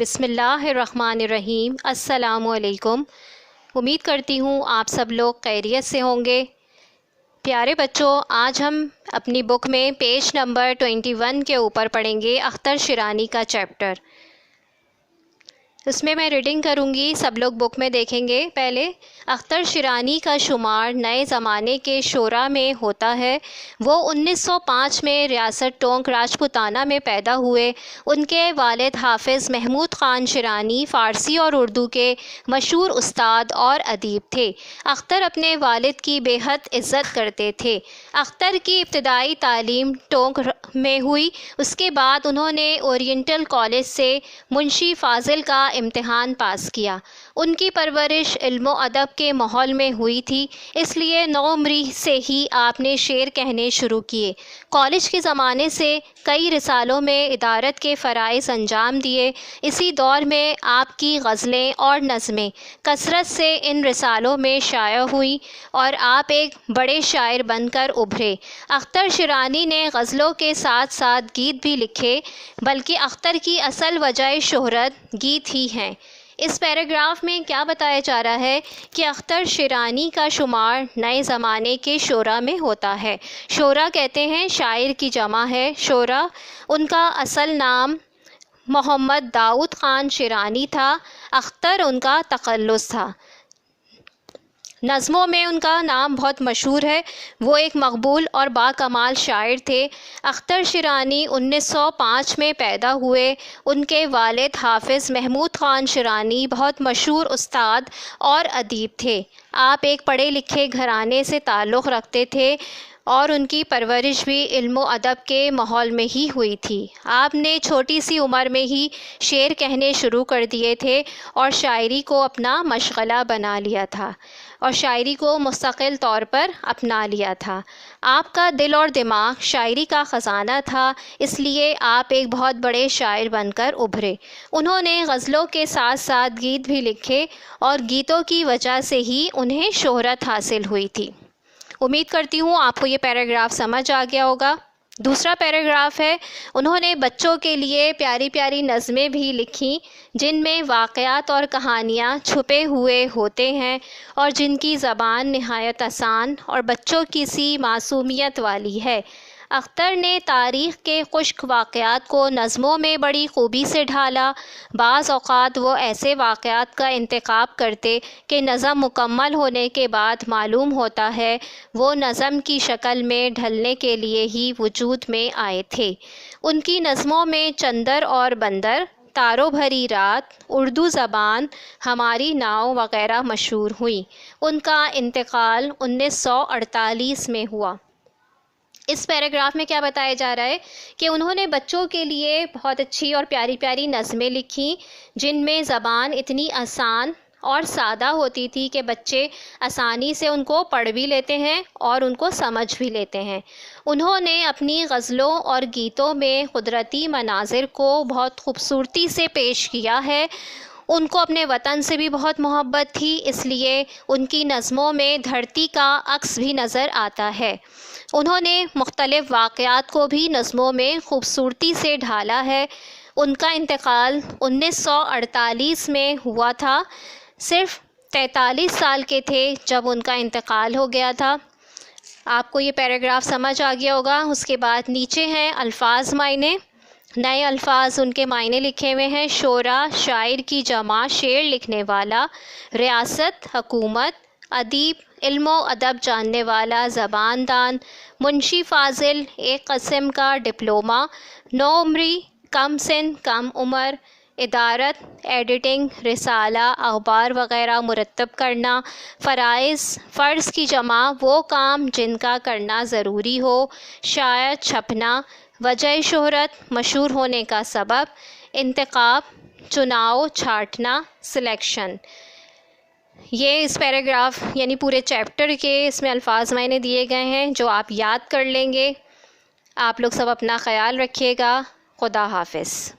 بسم اللہ الرحمن الرحیم۔ السلام علیکم۔ امید کرتی ہوں آپ سب لوگ خیریت سے ہوں گے۔ پیارے بچوں، آج ہم اپنی بک میں پیج نمبر 21 کے اوپر پڑھیں گے اختر شیرانی کا چیپٹر۔ اس میں ریڈنگ کروں گی، سب لوگ بک میں دیکھیں گے۔ پہلے اختر شیرانی کا شمار نئے زمانے کے شعراء میں ہوتا ہے۔ وہ 1905 میں ریاست ٹونک راجپوتانہ میں پیدا ہوئے۔ ان کے والد حافظ محمود خان شیرانی فارسی اور اردو کے مشہور استاد اور ادیب تھے۔ اختر اپنے والد کی بے حد عزت کرتے تھے۔ اختر کی ابتدائی تعلیم ٹونک میں ہوئی۔ اس کے بعد انہوں نے اورینٹل کالج سے منشی فاضل کا امتحان پاس کیا۔ ان کی پرورش علم و ادب کے ماحول میں ہوئی تھی، اس لیے نوعمری سے ہی آپ نے شعر کہنے شروع کیے۔ کالج کے زمانے سے کئی رسالوں میں ادارت کے فرائض انجام دیے۔ اسی دور میں آپ کی غزلیں اور نظمیں کثرت سے ان رسالوں میں شائع ہوئیں اور آپ ایک بڑے شاعر بن کر ابھرے۔ اختر شیرانی نے غزلوں کے ساتھ ساتھ گیت بھی لکھے، بلکہ اختر کی اصل وجہ شہرت گیت ہی ہیں۔ اس پیراگراف میں کیا بتایا جا رہا ہے کہ اختر شیرانی کا شمار نئے زمانے کے شعراء میں ہوتا ہے۔ شعراء کہتے ہیں شاعر کی جمع ہے۔ شعراء، ان کا اصل نام محمد داؤد خان شیرانی تھا۔ اختر ان کا تخلص تھا۔ نظموں میں ان کا نام بہت مشہور ہے۔ وہ ایک مقبول اور باکمال شاعر تھے۔ اختر شیرانی 1905 میں پیدا ہوئے۔ ان کے والد حافظ محمود خان شیرانی بہت مشہور استاد اور ادیب تھے۔ آپ ایک پڑھے لکھے گھرانے سے تعلق رکھتے تھے اور ان کی پرورش بھی علم و ادب کے ماحول میں ہی ہوئی تھی۔ آپ نے چھوٹی سی عمر میں ہی شعر کہنے شروع کر دیے تھے اور شاعری کو اپنا مشغلہ بنا لیا تھا اور شاعری کو مستقل طور پر اپنا لیا تھا۔ آپ کا دل اور دماغ شاعری کا خزانہ تھا، اس لیے آپ ایک بہت بڑے شاعر بن کر ابھرے۔ انہوں نے غزلوں کے ساتھ ساتھ گیت بھی لکھے اور گیتوں کی وجہ سے ہی انہیں شہرت حاصل ہوئی تھی۔ امید کرتی ہوں آپ کو یہ پیراگراف سمجھ آ گیا ہوگا۔ دوسرا پیراگراف ہے، انہوں نے بچوں کے لیے پیاری پیاری نظمیں بھی لکھیں جن میں واقعات اور کہانیاں چھپے ہوئے ہوتے ہیں اور جن کی زبان نہایت آسان اور بچوں کی سی معصومیت والی ہے۔ اختر نے تاریخ کے خشک واقعات کو نظموں میں بڑی خوبی سے ڈھالا۔ بعض اوقات وہ ایسے واقعات کا انتخاب کرتے کہ نظم مکمل ہونے کے بعد معلوم ہوتا ہے وہ نظم کی شکل میں ڈھلنے کے لیے ہی وجود میں آئے تھے۔ ان کی نظموں میں چندر اور بندر، تاروں بھری رات، اردو زبان، ہماری ناؤ وغیرہ مشہور ہوئیں۔ ان کا انتقال 1948 میں ہوا۔ اس پیراگراف میں کیا بتایا جا رہا ہے کہ انہوں نے بچوں کے لیے بہت اچھی اور پیاری پیاری نظمیں لکھیں جن میں زبان اتنی آسان اور سادہ ہوتی تھی کہ بچے آسانی سے ان کو پڑھ بھی لیتے ہیں اور ان کو سمجھ بھی لیتے ہیں۔ انہوں نے اپنی غزلوں اور گیتوں میں قدرتی مناظر کو بہت خوبصورتی سے پیش کیا ہے۔ ان کو اپنے وطن سے بھی بہت محبت تھی، اس لیے ان کی نظموں میں دھرتی کا عکس بھی نظر آتا ہے۔ انہوں نے مختلف واقعات کو بھی نظموں میں خوبصورتی سے ڈھالا ہے۔ ان کا انتقال 1948 میں ہوا تھا۔ صرف 43 سال کے تھے جب ان کا انتقال ہو گیا تھا۔ آپ کو یہ پیراگراف سمجھ آ گیا ہوگا۔ اس کے بعد نیچے ہیں الفاظ معنی، نئے الفاظ ان کے معنی لکھے ہوئے ہیں۔ شعراء، شاعر کی جمع، شعر لکھنے والا، ریاست، حکومت، ادیب، علم و ادب جاننے والا، زبان دان، منشی فاضل، ایک قسم کا ڈپلومہ، نوعمری، کم سن کم عمر، ادارت، ایڈیٹنگ، رسالہ، اخبار وغیرہ مرتب کرنا، فرائض، فرض کی جمع وہ کام جن کا کرنا ضروری ہو، شائع، چھپنا، وجہ شہرت، مشہور ہونے کا سبب، انتخاب، چناؤ، چھانٹنا، سلیکشن۔ یہ اس پیراگراف یعنی پورے چیپٹر کے اس میں الفاظ معنی دیے گئے ہیں جو آپ یاد کر لیں گے۔ آپ لوگ سب اپنا خیال رکھیے گا۔ خدا حافظ۔